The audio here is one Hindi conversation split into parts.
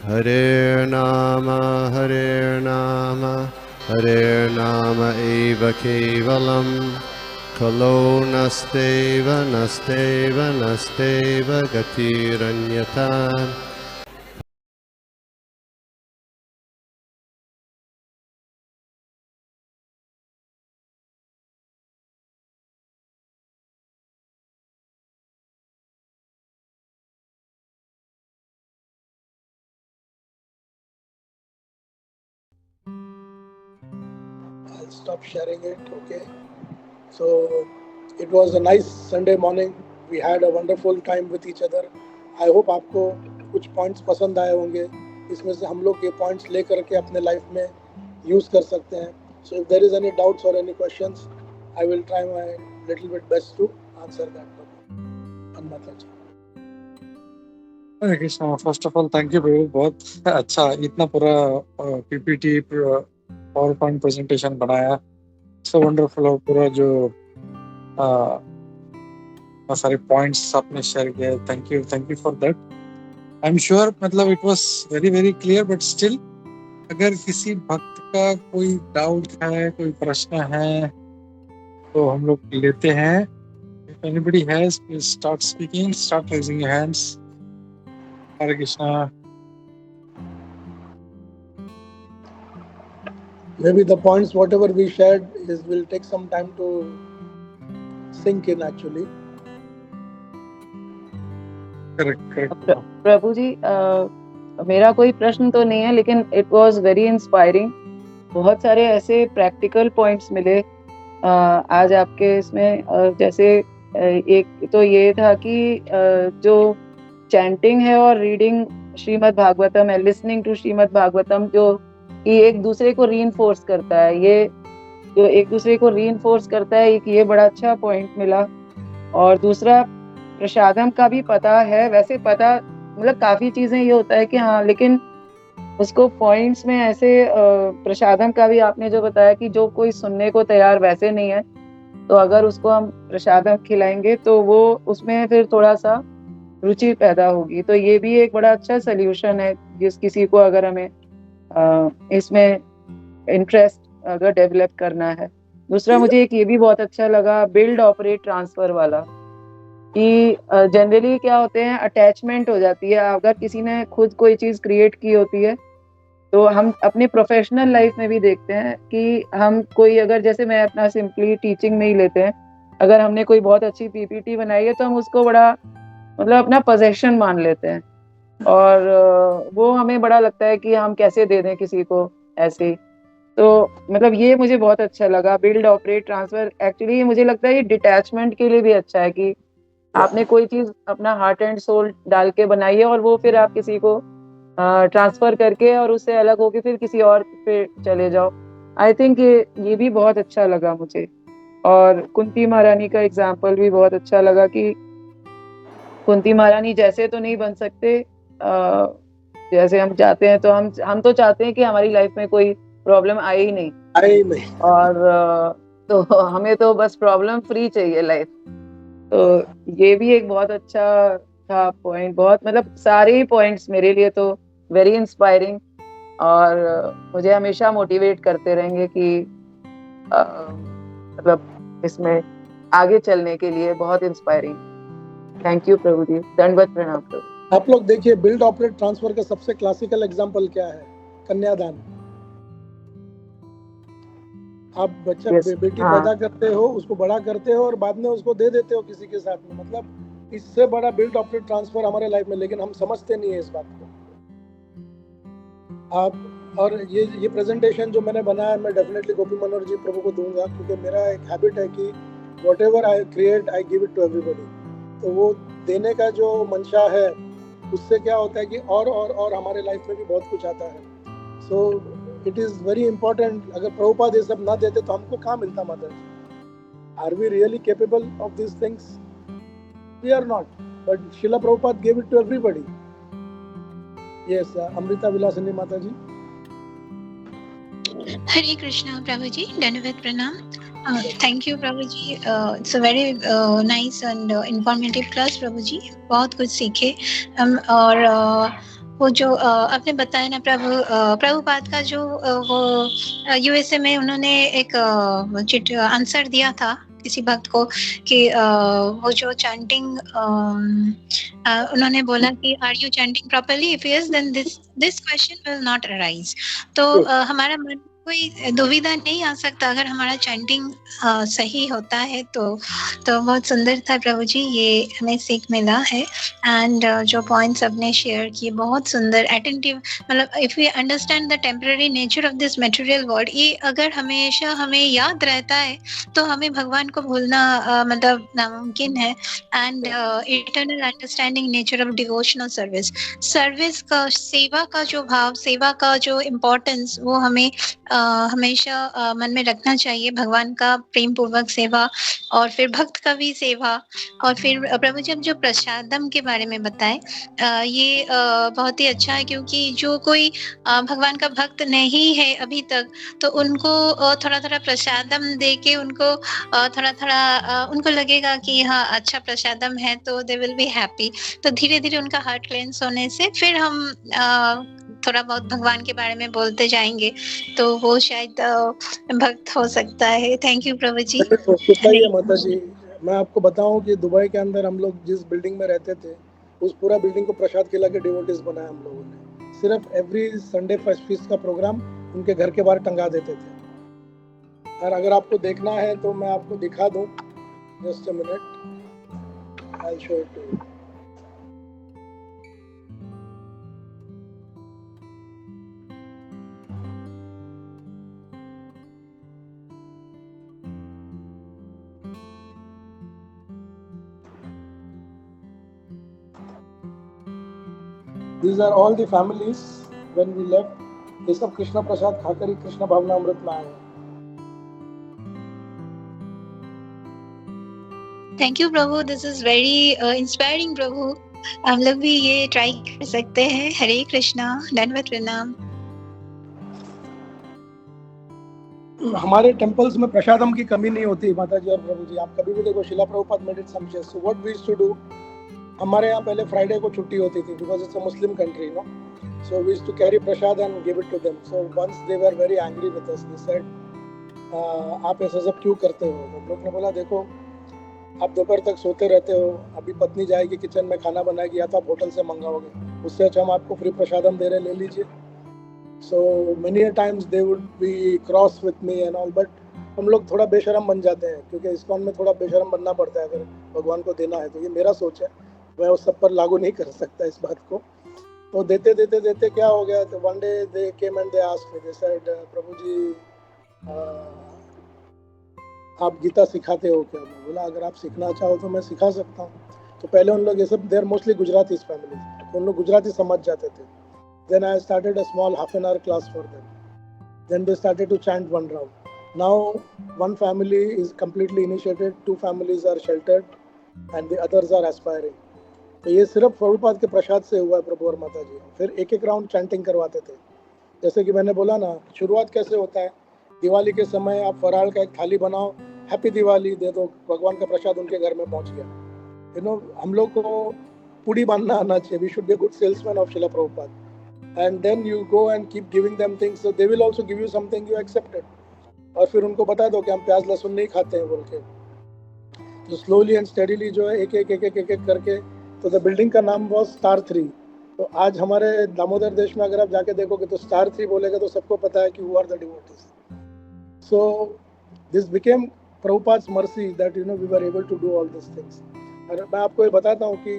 Hare Nama eva kevalam, kalo nasteva nasteva nasteva gatiranyata. I'll stop sharing it. Okay. So it was a nice Sunday morning. We had a wonderful time with each other. I hope आपको कुछ पॉइंट्स पसंद आए होंगे. इसमें से हम लोग ये पॉइंट्स लेकर के अपने लाइफ में यूज़ कर सकते हैं. So if there is any doubts or any questions, I will try my little bit best to answer that. Anmataji. Hare Krishna. First of all thank you प्रभु, बहुत अच्छा इतना पूरा पीपीटी पावर पॉइंट प्रेजेंटेशन बनाया. So wonderful. और पूरा जो सारे पॉइंट्स आपने शेयर किए, thank you for that. I am sure मतलब it was very very clear, but still अगर किसी भक्त का कोई डाउट है, कोई प्रश्न है, तो हम लोग लेते हैं. If anybody has, please start speaking, start raising your hands. Hare Krishna. Maybe the points whatever we shared will take some time to sink in actually. Correct. प्रभु जी, मेरा कोई प्रश्न तो नहीं है, लेकिन इट वाज वेरी इंस्पायरिंग. बहुत सारे ऐसे प्रैक्टिकल पॉइंट्स मिले आज आपके इसमें. जैसे एक तो ये था कि जो चैंटिंग है और रीडिंग श्रीमद् भागवतम है, लिसनिंग टू श्रीमद् भागवतम, जो कि एक दूसरे को रीइंफोर्स करता है, ये जो एक दूसरे को रीइंफोर्स करता है, एक ये बड़ा अच्छा पॉइंट मिला. और दूसरा, प्रसादम का भी पता है. वैसे पता मतलब काफी चीजें ये होता है कि हाँ, लेकिन उसको पॉइंट्स में ऐसे प्रसादम का भी आपने जो बताया कि जो कोई सुनने को तैयार वैसे नहीं है, तो अगर उसको हम प्रसादम खिलाएंगे तो वो उसमें फिर थोड़ा सा रुचि पैदा होगी. तो ये भी एक बड़ा अच्छा सोल्यूशन है जिस किसी को अगर हमें इसमें इंटरेस्ट अगर डेवलप करना है. दूसरा, मुझे एक ये भी बहुत अच्छा लगा, बिल्ड ऑपरेट ट्रांसफर वाला, कि जनरली क्या होते हैं, अटैचमेंट हो जाती है. अगर किसी ने खुद कोई चीज क्रिएट की होती है, तो हम अपने प्रोफेशनल लाइफ में भी देखते हैं कि हम कोई, अगर जैसे मैं अपना सिंपली टीचिंग में ही लेते हैं, अगर हमने कोई बहुत अच्छी पीपीटी बनाई है तो हम उसको बड़ा मतलब अपना पोजेशन मान लेते हैं, और वो हमें बड़ा लगता है कि हम कैसे दे दें किसी को ऐसे ही. तो मतलब ये मुझे बहुत अच्छा लगा, बिल्ड ऑपरेट ट्रांसफर. एक्चुअली मुझे लगता है ये डिटैचमेंट के लिए भी अच्छा है कि आपने कोई चीज अपना हार्ट एंड सोल डाल के बनाई है और वो फिर आप किसी को ट्रांसफर करके और उससे अलग होके फिर किसी और पे चले जाओ. आई थिंक ये भी बहुत अच्छा लगा मुझे. और कुंती महारानी का एग्जाम्पल भी बहुत अच्छा लगा कि कुंती महारानी जैसे तो नहीं बन सकते जैसे हम चाहते हैं. तो हम तो चाहते हैं कि हमारी लाइफ में कोई प्रॉब्लम आए ही नहीं, और तो हमें तो बस प्रॉब्लम फ्री चाहिए लाइफ. तो ये भी एक बहुत अच्छा था पॉइंट. बहुत मतलब सारे ही पॉइंट्स मेरे लिए तो वेरी इंस्पायरिंग, और मुझे हमेशा मोटिवेट करते रहेंगे कि मतलब इसमें आगे चलने के लिए बहुत इंस्पायरिंग. थैंक यू प्रभु जी, दंडवत प्रणाम प्रभु. आप लोग देखिए, बिल्ड ऑपरेट ट्रांसफर का सबसे क्लासिकल एग्जांपल क्या है? कन्यादान. आप बच्चा बेटी पैदा करते हो, उसको बड़ा करते हो और बाद में उसको दे देते हो किसी के साथ में. मतलब इससे बड़ा बिल्ड ऑपरेट ट्रांसफर हमारे लाइफ में, लेकिन हम समझते नहीं है इस बात को. आप और ये प्रेजेंटेशन जो मैंने बनाया, मैं डेफिनेटली गोपी मनोहर जी प्रभु को दूंगा, क्योंकि मेरा एक हैबिट है कि whatever I create I give it to everybody. तो वो देने का जो मंशा है, उससे क्या होता है कि और हमारे लाइफ में भी बहुत कुछ आता है. So it is very important. अगर प्रभुपाद ये सब ना देते तो हमको कहाँ मिलता मदद? Are we really capable of this things? We are not, but Shrila Prabhupada gave it to everybody. Yes, Amrita Vilasini माता जी. हरे कृष्णा प्रभु जी, दंडवत प्रणाम. थैंक यू प्रभु जी. It's a very nice and informative class प्रभु जी. बहुत कुछ सीखे हम. और वो जो आपने बताया ना प्रभुपाद का जो वो यूएसए में उन्होंने एक आंसर दिया था किसी भक्त को कि वो जो चैंटिंग उन्होंने बोला कि are you chanting properly, if yes then this question will not arise. तो हमारा मन कोई दुविधा नहीं आ सकता अगर हमारा चैंटिंग सही होता है तो बहुत सुंदर था प्रभु जी, ये हमें सीख मिला है। एंड जो पॉइंट्स आपने शेयर किए बहुत सुंदर, अटेंटिव, मतलब if we understand the temporary nature of this material world, ये अगर हमेशा हमें याद रहता है तो हमें भगवान को भूलना मतलब नामुमकिन है। And eternal understanding nature of devotional service का, सेवा का जो भाव, सेवा का जो इम्पोर्टेंस, वो हमें हमेशा मन में रखना चाहिए। भगवान का प्रेम पूर्वक सेवा और फिर भक्त का भी सेवा। और फिर प्रभु जी जो प्रसादम के बारे में बताए, ये बहुत ही अच्छा है, क्योंकि जो कोई भगवान का भक्त नहीं है अभी तक, तो उनको थोड़ा थोड़ा प्रसादम दे के उनको थोड़ा उनको लगेगा कि हाँ अच्छा प्रसादम है, तो दे विल बी हैप्पी। तो धीरे धीरे उनका हार्ट क्लेंस होने से फिर हम थोड़ा बहुत भगवान के बारे में बोलते जाएंगे, तो वो शायद भक्त हो सकता है। थैंक यू प्रभु जी। माता जी, मैं आपको बताऊं कि दुबई के अंदर हम लोग जिस बिल्डिंग में रहते थे, उस पूरा बिल्डिंग को प्रसाद खिला के डिवोटीज बनाया हम लोगों ने। सिर्फ एवरी संडे फीस्ट का प्रोग्राम उनके घर के बाहर टंगा देते थे। और अगर आपको देखना है तो मैं आपको दिखा दूं, just a minute, I will show it to you. These are all the families when we left. ये सब कृष्णा प्रसाद खाकर ही कृष्णा भावनामृत में आए हैं। थैंक यू प्रभु, दिस इज वेरी इंस्पायरिंग प्रभु। हम लोग भी ये ट्राई कर सकते हैं। हरे कृष्णा, धन्यवाद, प्रणाम। हमारे टेम्पल्स में प्रसादम की कमी नहीं होती माता जी और प्रभु जी। आप कभी भी देखो, Srila Prabhupada made it some change. So what we used to do, हमारे यहाँ पहले फ्राइडे को छुट्टी होती थी because it's a Muslim country, no. So we used to carry prasad and give it to them. So once they were very angry with us, they said आप ऐसा सब क्यों करते हो? हम लोग ने बोला देखो, आप दोपहर तक सोते रहते हो, अभी पत्नी जाएगी किचन में खाना बनाएगी, या तो आप होटल से मंगाओगे, उससे अच्छा हम आपको फ्री प्रसादम दे रहे, ले लीजिए। So many times they would be cross with me and all, but हम लोग थोड़ा बेशरम बन जाते हैं, क्योंकि इस्कॉन में थोड़ा बेशरम बनना पड़ता है अगर भगवान को देना है तो। ये मेरा सोच है, मैं उस सब पर लागू नहीं कर सकता इस बात को। तो देते देते देते क्या हो गया, तो one day they came and they asked me, they said प्रभु जी आप गीता सिखाते हो क्या? मैं बोला अगर आप सीखना चाहो तो मैं सिखा सकता हूँ। तो पहले उन लोग ये सब, देर मोस्टली गुजराती फैमिली, तो उन लोग गुजराती समझ जाते थे। Then I started a small half an hour class for them. Then they started to chant one round. Now one family is completely initiated, 2 families are sheltered and the others are aspiring. तो ये सिर्फ प्रभुपाद के प्रसाद से हुआ है प्रभु और माता जी। फिर एक एक राउंड चैंटिंग करवाते थे। जैसे कि मैंने बोला ना, शुरुआत कैसे होता है, दिवाली के समय आप फराल का एक थाली बनाओ, हैप्पी दिवाली दे दो, भगवान का प्रसाद उनके घर में पहुंच गया। यू नो, हम लोग को पूड़ी बांधना आना चाहिए। We should be good salesman of Shrila Prabhupada. And then you go and keep giving them things, so they will also give you something you accepted. और फिर उनको बता दो कि हम प्याज लहसुन नहीं खाते हैं बोल के। तो स्लोली एंड स्टेडीली जो है एक एक करके, तो द बिल्डिंग का नाम वाज स्टार 3। तो आज हमारे दामोदर देश में अगर आप जाके देखोगे तो स्टार 3 बोलेगा तो सबको पता है कि who are the devotees. So this became Prabhupada's mercy that you know we were able to do all this things. और मैं आपको ये बताता हूँ कि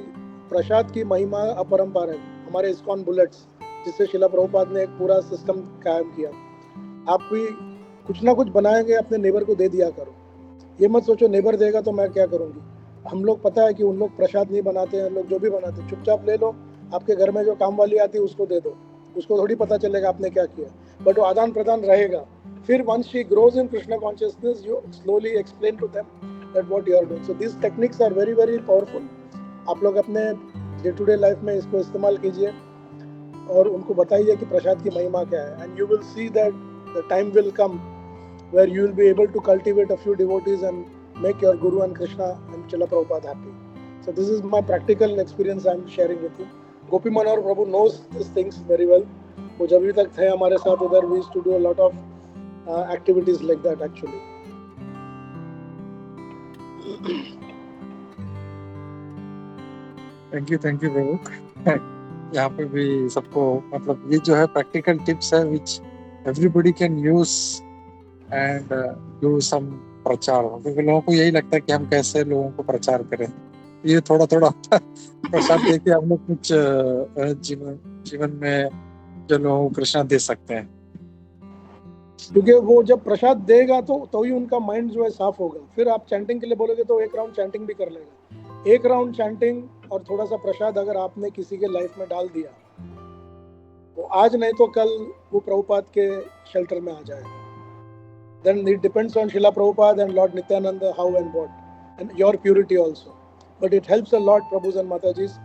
प्रसाद की महिमा अपरंपार है। हमारे इस्कॉन बुलेट्स, जिससे शिला प्रभुपाद ने एक पूरा सिस्टम कायम किया। आप भी कुछ ना कुछ बनाएंगे, अपने नेबर को दे दिया करो। ये मत सोचो नेबर देगा तो मैं क्या करूँगी। हम लोग पता है कि उन लोग प्रसाद नहीं बनाते हैं, लोग जो भी बनाते हैं चुपचाप ले लो। आपके घर में जो काम वाली आती है उसको दे दो, उसको थोड़ी पता चलेगा आपने क्या किया, बट वो आदान प्रदान रहेगा। फिर once she grows in Krishna consciousness, you slowly explain to them that what you are doing. So these techniques are very very powerful. आप लोग अपने डे टू डे लाइफ में इसको इस्तेमाल कीजिए और उनको बताइए कि प्रसाद की महिमा क्या है। And you will see that the time will come where you will be able to cultivate a few devotees and make your Guru and Krishna and Srila Prabhupada happy. So this is my practical experience I am sharing with you. Gopi Manohar Prabhu knows these things very well. वो जब भी तक थे हमारे साथ उधर, we used to do a lot of activities like that actually. Thank you प्रभु। यहाँ पे भी सबको मतलब ये जो है प्रैक्टिकल टिप्स है which everybody can use and do some प्रचार, क्योंकि लोगों को यही लगता है कि हम कैसे लोगों को प्रचार करें। ये थोड़ा थोड़ा प्रसाद दे के हम लोग कुछ जीवन में जो लोगों को कृष्णा दे सकते हैं, क्योंकि वो जब प्रसाद देगा तो ही उनका माइंड जो है साफ होगा। फिर आप चैंटिंग के लिए बोलोगे तो एक राउंड चैंटिंग भी कर लेगा। एक राउंड चैंटिंग और थोड़ा सा प्रसाद अगर आपने किसी के लाइफ में डाल दिया, वो आज नहीं तो कल वो प्रभुपाद के शेल्टर में आ जाएगा। Then it depends on Srila Prabhupada and Lord Nityananda how and what, and your purity also. But it helps a lot, Prabhus and Matajis.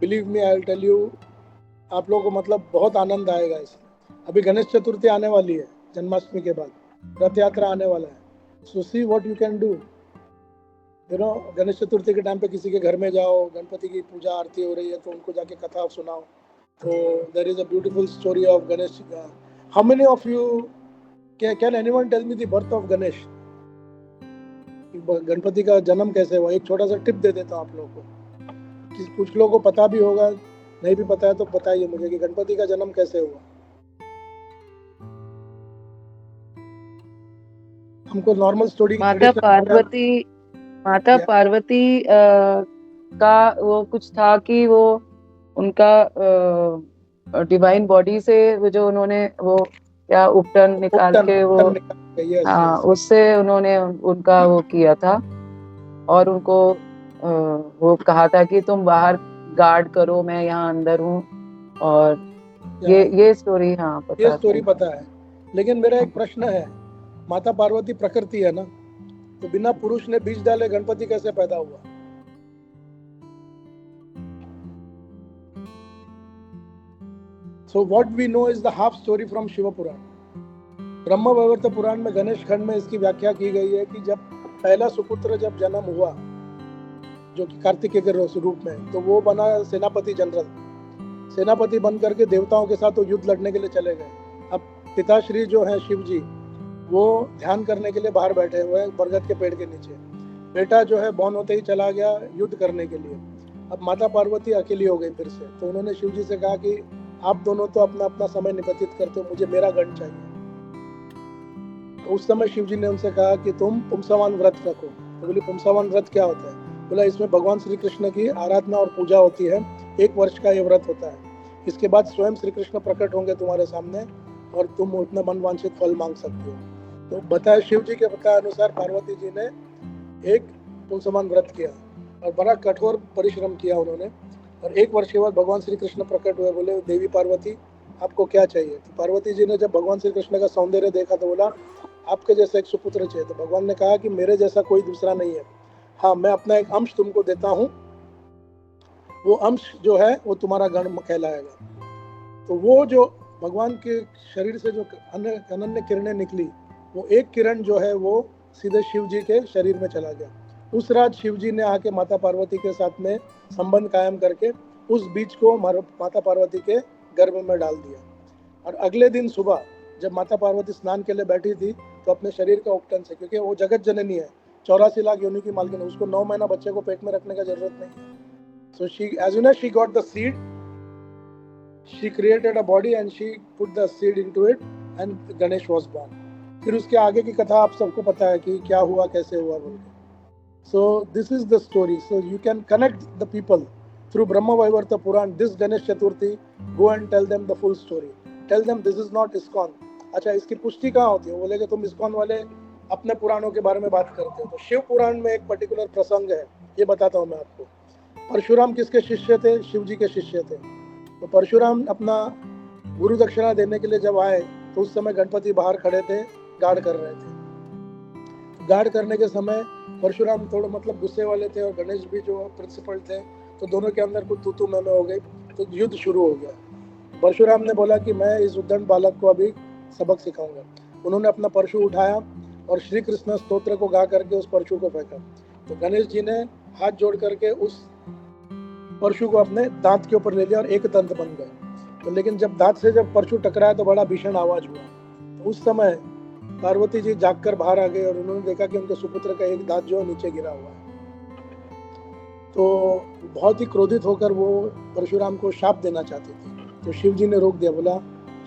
Believe me, I'll tell you, आप लोगों को मतलब बहुत आनंद आएगा इसमें। अभी गणेश चतुर्थी आने वाली है, जन्माष्टमी के बाद रथ यात्रा आने वाला है। So see what you can do. You know, Ganesh Chaturthi के टाइम पे किसी के घर में जाओ, गणपति की पूजा आरती हो रही है तो उनको जाके कथा सुनाओ। तो there is a beautiful story of Ganesh. How many of you can anyone tell me the birth of Ganesh? Ganpati का जन्म कैसे हुआ? एक छोटा सा टिप दे देता हूँ आप लोगों को। कुछ लोगों को पता भी होगा, नहीं भी पता है तो बताइए मुझे कि गणपति का जन्म कैसे हुआ। हमको नॉर्मल स्टोरी माता पार्वती का वो कुछ था कि वो उनका डिवाइन बॉडी से वो जो उन्होंने वो क्या उपटन निकाल के वो हाँ उससे उन्होंने उनका वो किया था और उनको वो कहा था कि तुम बाहर गार्ड करो, मैं यहाँ अंदर हूँ। और ये स्टोरी हाँ पता ये स्टोरी पता है। लेकिन मेरा एक प्रश्न है, माता पार्वती प्रकृति है ना, तो बिना पुरुष ने बीज डाले गणपति कैसे पैदा हुआ? So what we know is the half story from Shiv पुराण। ब्रह्म वैवर्त पुराण में गणेश खंड में इसकी व्याख्या की गई है कि जब पहला सुपुत्र जब जन्म हुआ, जो कि कार्तिकेय के रूप में, तो वो बना सेनापति जनरल। सेनापति बन करके देवताओं के साथ तो युद्ध लड़ने के लिए चले गए। अब पिताश्री जो है शिव जी, वो ध्यान करने के लिए बाहर बैठे हुए हैं बरगद के पेड़ के नीचे। बेटा जो है बॉर्न होते ही चला गया युद्ध करने के लिए। अब माता पार्वती अकेली हो गई फिर से। तो उन्होंने शिव जी से कहा कि आप दोनों तो अपना अपना समय निपतित करते हो, मुझे मेरा गण चाहिए। तो उस समय शिव जी ने उनसे कहा कि तुम पुंसवान व्रत रखो। तो बोले पुंसवान व्रत क्या होता है? बोला इसमें भगवान श्री कृष्ण की आराधना और पूजा होती है। 1 वर्ष का ये व्रत होता है। इसके बाद स्वयं श्री कृष्ण प्रकट होंगे तुम्हारे सामने और तुम उतना मनवांछित फल मांग सकते हो। तो बताया शिव जी के बताए अनुसार पार्वती जी ने एक पुंसवान व्रत किया और बड़ा कठोर परिश्रम किया उन्होंने। और 1 वर्ष के बाद भगवान श्री कृष्ण प्रकट हुए। बोले देवी पार्वती आपको क्या चाहिए? तो पार्वती जी ने जब भगवान श्री कृष्ण का सौंदर्य देखा तो बोला आपके जैसा एक सुपुत्र चाहिए। तो भगवान ने कहा कि मेरे जैसा कोई दूसरा नहीं है, हाँ मैं अपना एक अंश तुमको देता हूँ, वो अंश जो है वो तुम्हारा गण कहलाएगा। तो वो जो भगवान के शरीर से जो अनन्य किरणें निकली, वो एक किरण जो है वो सीधे शिव जी के शरीर में चला गया। उस रात शिव जी ने आके माता पार्वती के साथ में संबंध कायम करके उस बीज को माता पार्वती के गर्भ में डाल दिया। और अगले दिन सुबह जब माता पार्वती स्नान के लिए बैठी थी तो अपने शरीर का उपटन से, क्योंकि वो जगत जननी है, 84 लाख योनि की मालकिन है, उसको 9 महीना बच्चे को पेट में रखने का जरूरत नहीं है। So she, as soon as she got the seed, she created a body and she put the seed into it and Ganesh was born. फिर उसके आगे की कथा आप सबको पता है कि क्या हुआ कैसे हुआ बोल के। So this is the story. So you can connect the people through Brahma Vaivarta Puran. This Ganesh Chaturthi, go and tell them the full story. Tell them this is not ISKCON. अच्छा इसकी पुष्टि कहाँ होती है? बोले कि तुम ISKCON वाले अपने पुराणों के बारे में बात करते हो। तो शिव पुराण में एक पर्टिकुलर प्रसंग है, ये बताता हूँ मैं आपको। परशुराम किसके शिष्य थे? शिव जी के शिष्य थे। तो परशुराम अपना गुरु दक्षिणा देने के लिए जब आए तो उस समय गणपति बाहर खड़े थे, गार्ड कर रहे थे। गार्ड करने के समय परशुराम थोड़ा मतलब गुस्से वाले थे और गणेश भी जो प्रिंसिपल थे, तो दोनों के अंदर कुछ तू मैं हो गई, तो युद्ध शुरू हो गया। परशुराम ने बोला कि मैं इस उद्दंड बालक को अभी सबक सिखाऊंगा। उन्होंने अपना परशु उठाया और श्री कृष्ण स्तोत्र को गा करके उस परशु को फेंका। तो गणेश जी ने हाथ जोड़ करके उस परशु को अपने दांत के ऊपर ले लिया और एक दंत बन गए। तो लेकिन जब दांत से जब परशु टकराया तो बड़ा भीषण आवाज हुआ। तो उस समय पार्वती जी जागकर बाहर आ गए और उन्होंने देखा कि उनके सुपुत्र का एक दांत जो है नीचे गिरा हुआ है। तो बहुत ही क्रोधित होकर वो परशुराम को शाप देना चाहती थी। तो शिव जी ने रोक दिया। बोला,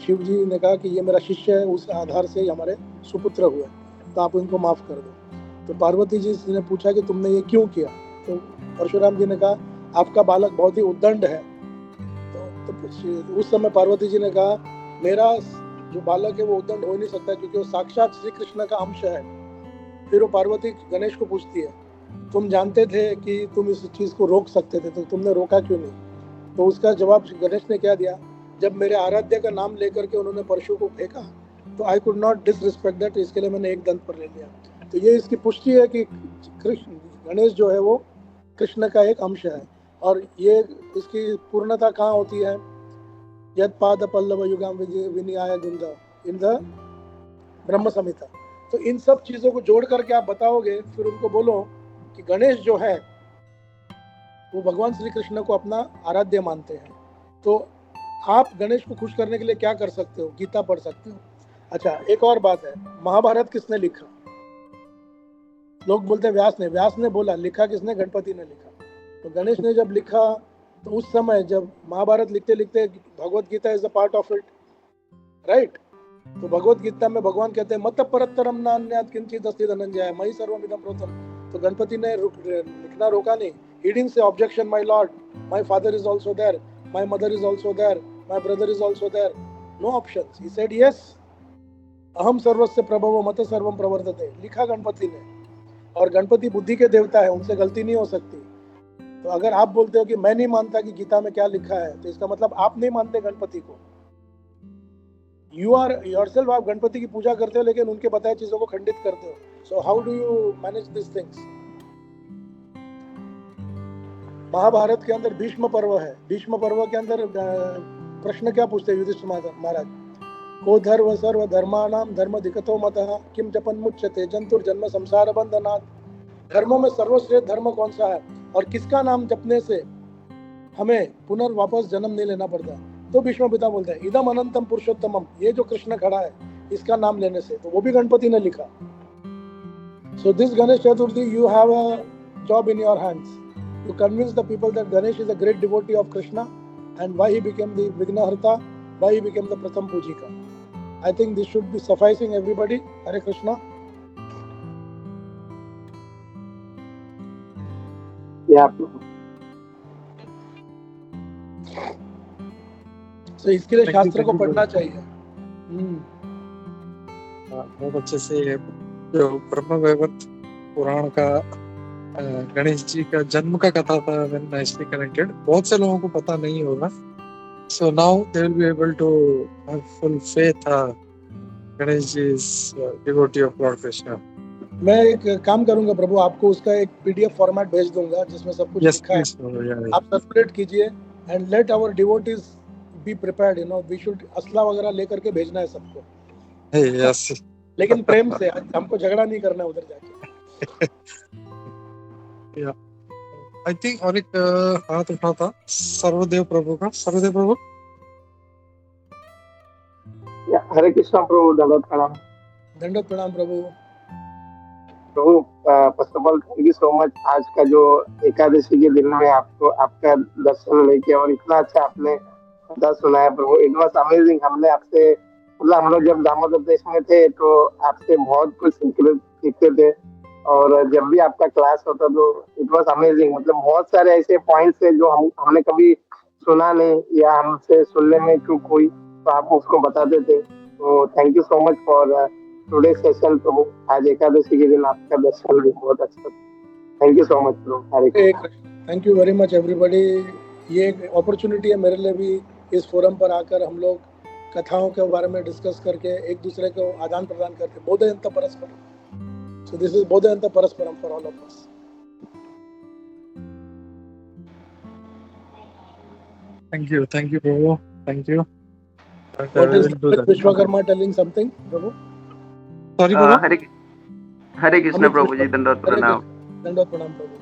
शिव जी ने कहा कि ये मेरा शिष्य है, उस आधार से हमारे सुपुत्र हुए, तो आप इनको माफ कर दो। तो पार्वती जी ने पूछा कि तुमने ये क्यों किया? तो परशुराम जी ने कहा, आपका बालक बहुत ही उद्दंड है। तो उस समय पार्वती जी ने कहा, मेरा जो बालक है वो उद्दंड हो नहीं सकता, क्योंकि वो साक्षात श्री कृष्ण का अंश है। फिर वो पार्वती गणेश को पूछती है, तुम जानते थे कि तुम इस चीज को रोक सकते थे, तो तुमने रोका क्यों नहीं? तो उसका जवाब गणेश ने क्या दिया, जब मेरे आराध्य का नाम लेकर के उन्होंने परशु को फेंका तो I could not disrespect that, इसके लिए मैंने एक दंत पर ले लिया। तो ये इसकी पुष्टि है कि कृष्ण गणेश जो है वो कृष्ण का एक अंश है। और ये इसकी पूर्णता कहाँ होती है? यद पाद पल्लव युगाम विनियाय दुंद इन द ब्रह्म संहिता। तो इन सब चीजों को जोड़ करके आप बताओगे, फिर उनको बोलो कि गणेश जो है वो भगवान श्री कृष्ण को अपना आराध्य मानते हैं। तो आप गणेश को खुश करने के लिए क्या कर सकते हो? गीता पढ़ सकते हो। अच्छा, एक और बात है, महाभारत किसने लिखा? लोग बोलते हैं व्यास ने। व्यास ने बोला, लिखा किसने? गणपति ने लिखा। तो गणेश ने जब लिखा तो उस समय जब महाभारत लिखते लिखते Bhagavad Gita is a part of it, right? तो भगवत गीता में भगवान कहते हैं मत परतरम नान्यात् किंचित् अस्ति धनंजय मयि सर्वमिदं प्रोतम। तो गणपति ने लिखना रोका नहीं। He didn't say objection my lord, my father is also there, my mother is also there, my brother is also there. No options. He said yes. अहम सर्वस्य प्रभवो मत सर्वम प्रवर्तते, लिखा गणपति ने। और गणपति बुद्धि के देवता है, उनसे गलती नहीं हो सकती। तो अगर आप बोलते हो कि मैं नहीं मानता कि गीता में क्या लिखा है, तो इसका मतलब आप नहीं मानते गणपति को। यू आर योरसेल्फ, आप गणपति की पूजा करते हो लेकिन उनके बताए चीजों को खंडित करते हो। So how do you manage this things? Mahabharata के अंदर भीष्म पर्व है। भीष्म पर्व के अंदर प्रश्न क्या पूछते हैं युधिष्ठिर महाराज? को धर्म सर्व धर्मानाम धर्म दिक्कतो मतः किम जपन मुच्यते जंतुर जन्म संसार बंधनात्। धर्मों में सर्वश्रेष्ठ धर्म कौन सा है और किसका नाम जपने से हमें पुनर्वापस जन्म नहीं लेना पड़ता? तो भीष्म पिता बोलते हैं इदम अनंतम पुरुषोत्तमम, ये जो कृष्ण खड़ा है इसका नाम लेने से। तो वो भी गणपति ने लिखा। So this Ganesh Chaturthi you have a job in your hands to convince the people that Ganesh is a great devotee of Krishna and why he became the Vignaharta, why he became the Pratham Pujika. I think this should be sufficing everybody. Hare Krishna. Yeah. So इसके लिए शास्त्र को पढ़ना चाहिए। बहुत अच्छे से जो ब्रह्म वैवर्त पुराण का गणेश जी का जन्म का कथा था नाइसली कनेक्टेड। बहुत से लोगों को पता नहीं होगा। So now they will be able to have full faith Ganesh ji is devotee of lord Krishna. मैं एक काम करूंगा प्रभु, आपको उसका एक पीडीएफ फॉर्मेट भेज दूंगा जिसमें सब कुछ लिखा है। आप सर्कुलेट कीजिए and let our devotees be prepared. You know we should असला वगैरह लेकर के भेजना है सबको। यस, लेकिन प्रेम से, हमको झगड़ा नहीं करना उधर जाके। आई थिंक और एक हाथ उठा था सर्वदेव प्रभु का। सर्वदेव प्रभु। हरे कृष्णा प्रभु, दंडवत प्रणाम। दंडवत प्रणाम प्रभु। प्रभु first of all thank you so much. आज का जो एकादशी के दिन में आपको आपका दर्शन लेके और इतना अच्छा आपने कथा सुनाया प्रभु, इट वाज अमेजिंग। हमने आपसे मतलब हम लोग जब दामोदर देश में थे तो आपसे बहुत कुछ सीखते थे और जब भी आपका क्लास होता तो इट वाज अमेजिंग। मतलब बहुत सारे ऐसे पॉइंट्स है जो हमने कभी सुना नहीं या हमसे सुनने में चूक हुई तो आप उसको बताते थे। तो thank you so much for today session प्रभु। आज एकादशी के दिन आपका दर्शन भी बहुत अच्छा। थैंक यू सो मच प्रभु। Hare Krishna. Thank you very much everybody. ये एक अपॉर्चुनिटी है मेरे लिए भी इस फोरम पर आकर हम लोग कथाओं के बारे में डिस्कस करके एक दूसरे को आदान प्रदान करके बोधयंत परस्पर। So this is Bodhayanta Parasparam for all of us. Thank you, Prabhu. Thank you. What is Vishwakarma telling something, Prabhu? Sorry, Prabhu. हरे कृष्ण प्रभु जी, दंडवत प्रणाम। दंडवत प्रणाम प्रभु।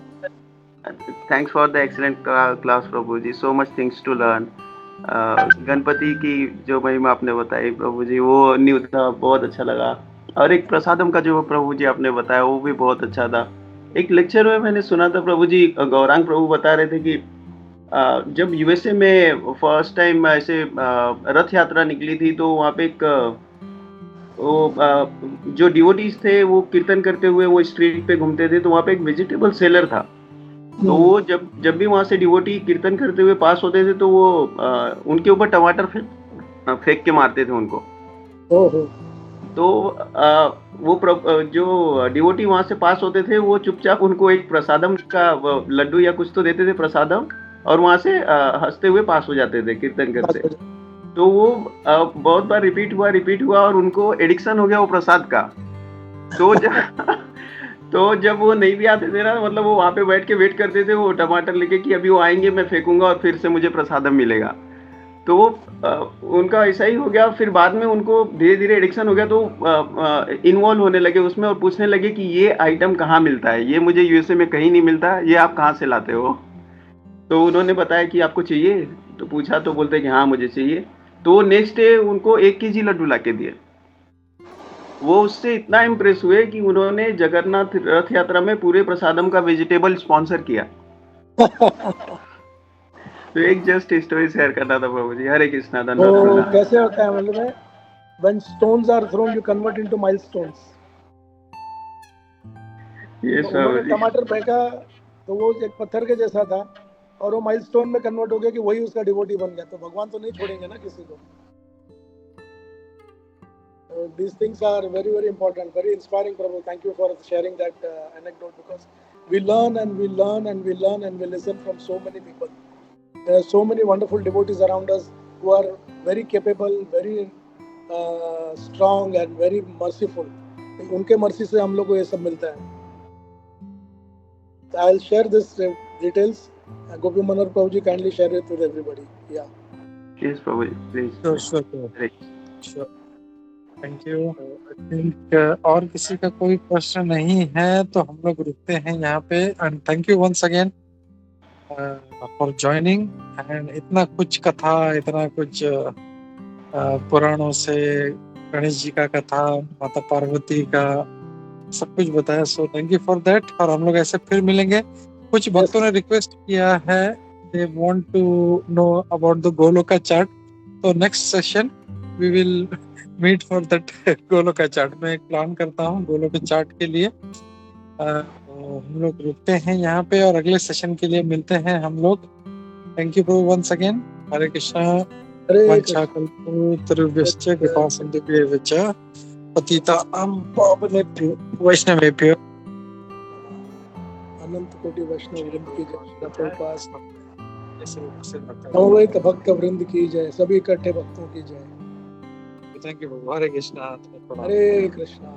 Thanks for the excellent class, Prabhu ji. So much things to learn. Ganpati की जो महिमा आपने बताई प्रभु जी, वो न्यू था, बहुत अच्छा लगा. और एक प्रसादम का जो प्रभु जी आपने बताया, वो भी बहुत अच्छा था. एक लेक्चर में मैंने सुना था प्रभु जी, गौरांग प्रभु बता रहे थे कि जब यूएसए में फर्स्ट टाइम ऐसे रथ यात्रा निकली थी, तो वहाँ पे एक जो डिवोटीज थे वो कीर्तन करते हुए वो स्ट्रीट पे घूमते थे, तो वहाँ पे एक वेजिटेबल सेलर था. तो वो जब भी वहाँ से डिवोटी कीर्तन करते हुए पास होते थे, तो वो उनके ऊपर टमाटर फेंक के मारते थे उनको. तो वो जो डिवोटी वहाँ से पास होते थे, वो चुपचाप उनको एक प्रसादम का लड्डू या कुछ तो देते थे प्रसादम, और वहाँ से हंसते हुए पास हो जाते थे कीर्तन करते. तो वो बहुत बार रिपीट हुआ और उनको एडिक्शन हो गया वो प्रसाद का. तो जब वो नहीं भी आते थे ना, मतलब वो वहाँ पे बैठ के वेट करते थे वो टमाटर लेके कि अभी वो आएंगे, मैं फेंकूंगा और फिर से मुझे प्रसादम मिलेगा. तो उनका ऐसा ही हो गया. फिर बाद में उनको धीरे धीरे एडिक्शन हो गया, तो इन्वॉल्व होने लगे उसमें और पूछने लगे कि ये आइटम कहाँ मिलता है, ये मुझे यूएसए में कहीं नहीं मिलता, ये आप कहाँ से लाते हो. तो उन्होंने बताया कि आपको चाहिए, तो पूछा तो बोलते कि हाँ मुझे चाहिए. तो नेक्स्ट डे उनको 1 kg लड्डू ला के दिए. वो उससे इतना इम्प्रेस हुए कि उन्होंने जगन्नाथ रथ यात्रा में पूरे प्रसादम का वेजिटेबल स्पॉन्सर किया. तो एक जस्ट स्टोरी शेयर करना था प्रभु जी. हरे कृष्णा. धन्यवाद. कैसे होता है मतलब when stones are thrown you convert into milestones. Yes, उन्होंने टमाटर फेंका तो वो एक पत्थर के जैसा था और वो माइलस्टोन में कन्वर्ट हो गया कि वही उसका डिवोटी बन गया. तो भगवान तो नहीं छोड़ेंगे ना किसी को. These things are very very important, very inspiring, Prabhu. Thank you for sharing that anecdote, because we learn and we learn and we learn and we listen from so many people. There are so many wonderful devotees around us who are very capable, very strong and very merciful. उनके मर्सी से हम लोग को ये सब मिलता है. So I'll share this details. Gopi Manor Prabhuji, kindly share it with everybody. Yeah. Yes, Prabhuji, please. Sure. Thank you. I think और किसी का कोई प्रश्न नहीं है तो हम लोग रुकते हैं यहाँ पे. And thank you once again for joining. And इतना कुछ कथा, इतना कुछ पुराणों से गणेश जी का कथा, माता पार्वती का सब कुछ बताया. So thank you for that. और हम लोग ऐसे फिर मिलेंगे. कुछ भक्तों ने रिक्वेस्ट किया है, they want to know about the Goloka chart. So next session we will meet for that Goloka chart. मैं एक प्लान करता हूँ Goloka chart के लिए. हम लोग रुकते हैं यहाँ पे और अगले सेशन के लिए मिलते हैं हम लोग. Thank you Prabhu once again. हरे कृष्णा. वंचाकल्पतरुभ्यश्च कृपासिन्धुभ्यश्च पतितानां पावनेभ्यो वैष्णवेभ्यो अनंत कोटि वैष्णव वृंद की जय. प्रभुपाद समवेत भक्त वृंद की जय. सभी इकट्ठे भक्तों की जय. Thank you. Hare Krishna. Hare Krishna.